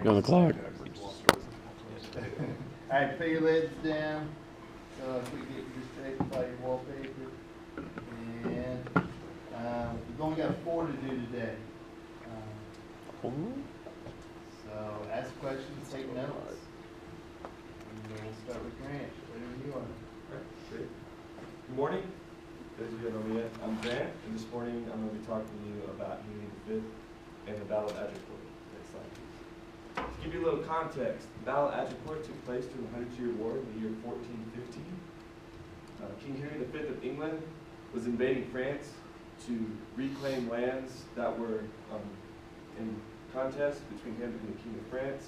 You're on the clock. All right, put your lids down. So if we get this tape by your wallpaper. And we've only got 4 to do today. So ask questions, take notes. And we'll start with Grant. Whatever you want. All right, great. Good morning. Those of you who don't know me yet, I'm Grant, and this morning I'm going to be talking to you about Henry V and the Battle of Agincourt. Next slide, please. To give you a little context, the Battle of Agincourt took place during the 100-Year War in the year 1415. King Henry V of England was invading France to reclaim lands that were in contest between him and the King of France.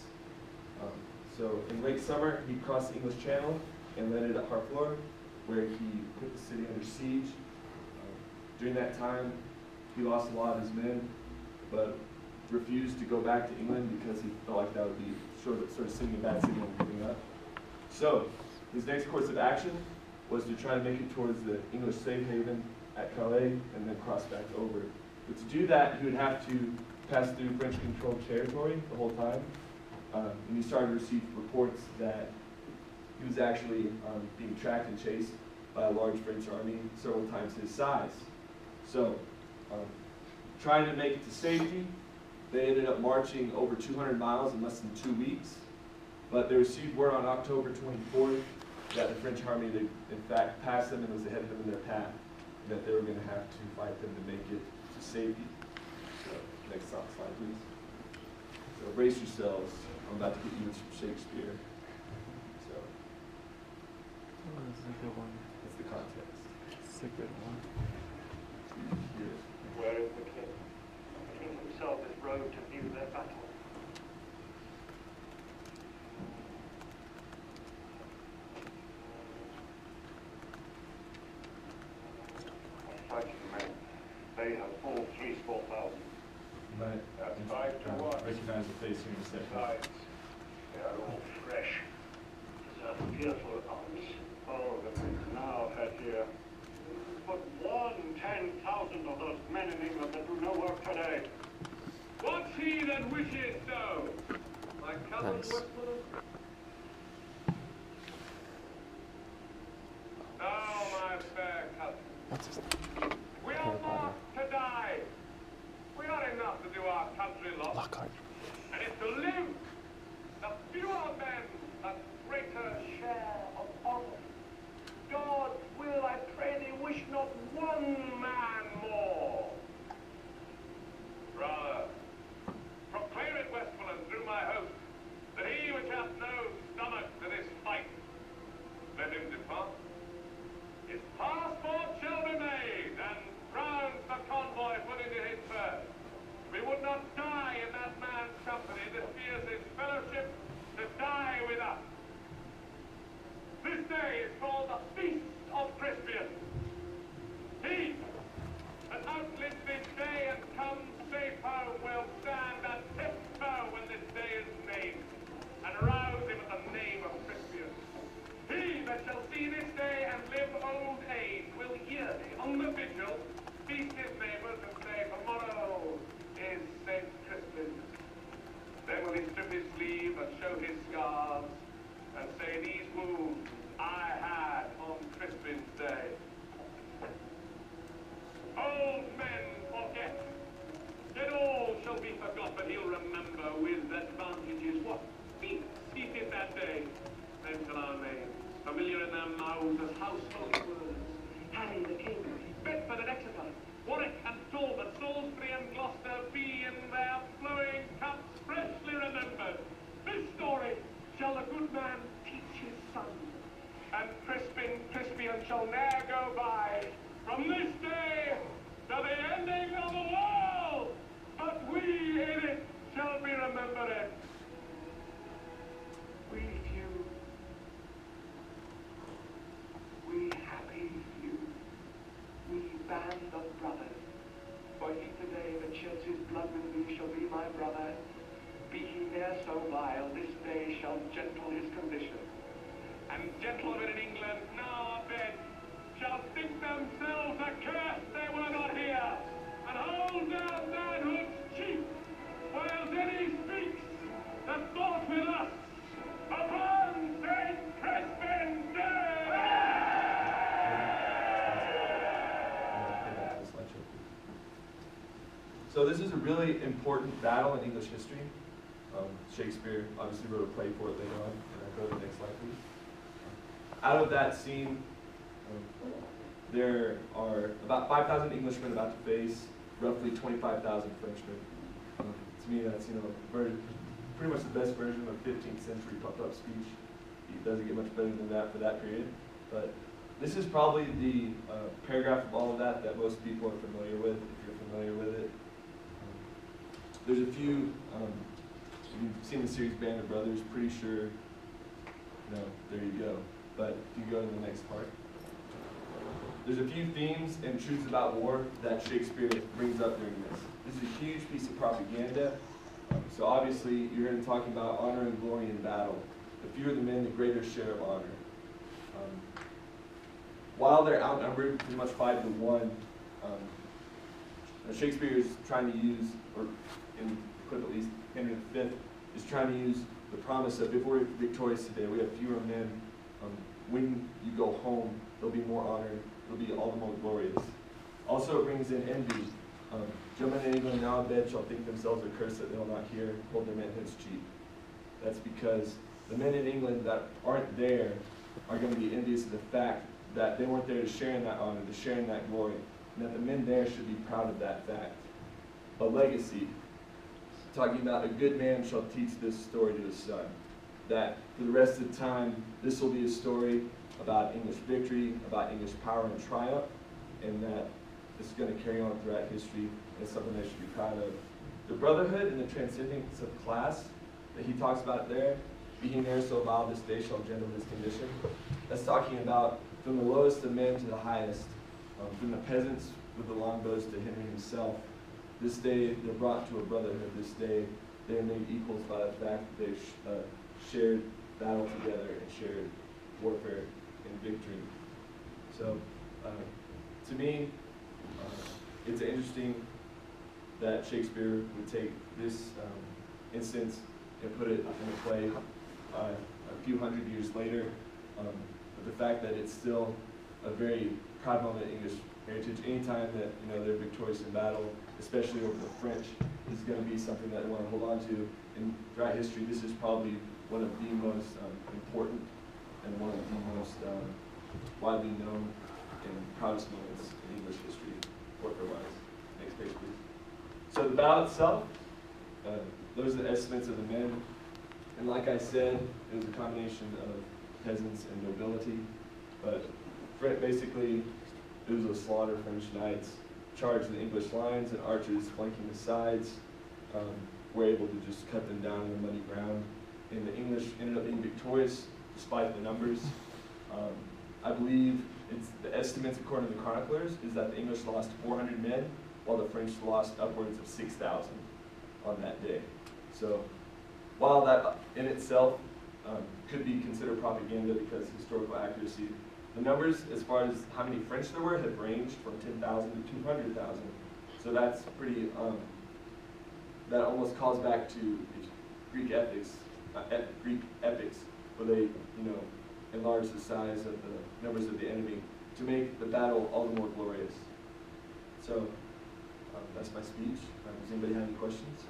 So in late summer, he crossed the English Channel and landed at Harfleur, where he put the city under siege. During that time, he lost a lot of his men, but refused to go back to England because he felt like that would be sort of sending a bad signal and giving up. So his next course of action was to try to make it towards the English safe haven at Calais and then cross back over. But to do that, he would have to pass through French-controlled territory the whole time. And he started to receive reports that he was actually being tracked and chased by a large French army several times his size. So, trying to make it to safety, they ended up marching over 200 miles in less than 2 weeks. But they received word on October 24th that the French army had in fact passed them and was ahead of them in their path, and that they were going to have to fight them to make it to safety. So, next slide, please. So, brace yourselves. I'm about to get you into Shakespeare. So, That's a good one. that's the context. That's a good one. Here. Where is the king? The king himself is rode to view their battle. Fighting men. They have all 3,000. Right. That's 5 to 1. Recognize the face here in a second. Besides, they are all fresh. These are fearful arms. Oh, the prince now had here. But 10,000 of those men in England that do no work today. What's he that wishes so? My cousin Nice. Westmoreland? Now, my fair cousin, What's his we are marked to die. We are enough to do our country loss. Lockhart. And if to live, the fewer men, a greater share of honor. God will, I pray thee, wish not one man more. Brother, proclaim it, Westmoreland, through my host, that he which hath no stomach to this fight, let him depart. His passport shall be made, and crowns for convoy put into his purse. We would not die in that man's company that fears his fellowship to die with us. This day is called the Feast of Crispian. He that outlives this day and comes safe home will stand at tiptoe when this day is named, and rouse him at the name of Crispian. He that shall see this day and live old age will yearly, on the vigil, feast his neighbours and say, tomorrow is St. Crispin. Then will he strip his sleeve and show his scars, and say, these wounds I had on Crispin's day. Old men forget, yet all shall be forgot, but he'll remember with advantages what feats he did that day. Then shall our names, familiar in their mouths as household words, Harry the King, Bedford and Exeter, Warwick and Talbot, Salisbury and Gloucester be in their flowing cups freshly remembered. This story shall the good man teach his son, and Crispian shall ne'er go by from this day to the ending of the world, but we in it shall be remembered. We few, we happy few, we band of brothers, for he today that sheds his blood with me shall be my brother. Be he ne'er so vile, this day shall gentle his condition. And gentlemen in England now abed shall think themselves accursed they were not here, and hold down manhood's chief, while then he speaks, the this is a really important battle in English history. Shakespeare obviously wrote a play for it later on, and I go to the next slide, please. Out of that scene, there are about 5,000 Englishmen about to face roughly 25,000 Frenchmen. To me, that's pretty much the best version of 15th century puffed-up speech. It doesn't get much better than that for that period. But this is probably the paragraph of all of that that most people are familiar with, if you're familiar with it. There's a few, you've seen the series Band of Brothers, pretty sure, no, there you go. But if you go to the next part. There's a few themes and truths about war that Shakespeare brings up during this. This is a huge piece of propaganda. So obviously, you're going to be talking about honor and glory in battle. The fewer the men, the greater share of honor. While they're outnumbered pretty much 5 to 1, Shakespeare is trying to use, or in the clip at least, Henry V is trying to use the promise of if we're victorious today, we have fewer men. When you go home, there'll be more honor, it'll be all the more glorious. Also, it brings in envy. Gentlemen in England now in bed shall think themselves accursed that they will not hear, hold their men hence cheap. That's because the men in England that aren't there are going to be envious of the fact that they weren't there to share in that honor, to share in that glory, and that the men there should be proud of that fact. A legacy, talking about a good man shall teach this story to his son. That for the rest of the time, this will be a story about English victory, about English power and triumph, and that this is going to carry on throughout history, and it's something they should be proud of. The brotherhood and the transcendence of class that he talks about there, being there so vile this day shall gentleman his condition. That's talking about from the lowest of men to the highest, from the peasants with the longbows to Henry himself. This day they're brought to a brotherhood. This day they are made equals by the fact that they've shared battle together and shared warfare and victory. So, to me, it's interesting that Shakespeare would take this instance and put it in a play a few hundred years later. But the fact that it's still a very proud moment in English heritage. Anytime that they're victorious in battle, especially over the French, is going to be something that they want to hold on to. And throughout history, this is probably one of the most important and one of the most widely known and proudest moments in English history, warfare-wise. Next page, please. So the battle itself, those are the estimates of the men. And like I said, it was a combination of peasants and nobility. But basically, it was a slaughter. French knights charged the English lines, and archers flanking the sides were able to just cut them down on the muddy ground. And the English ended up being victorious despite the numbers. I believe the estimates according to the chroniclers is that the English lost 400 men, while the French lost upwards of 6,000 on that day. So while that in itself could be considered propaganda because historical accuracy, the numbers as far as how many French there were have ranged from 10,000 to 200,000. So that's pretty, that almost calls back to Greek epics, where they, enlarge the size of the numbers of the enemy to make the battle all the more glorious. So that's my speech. Does anybody have any questions?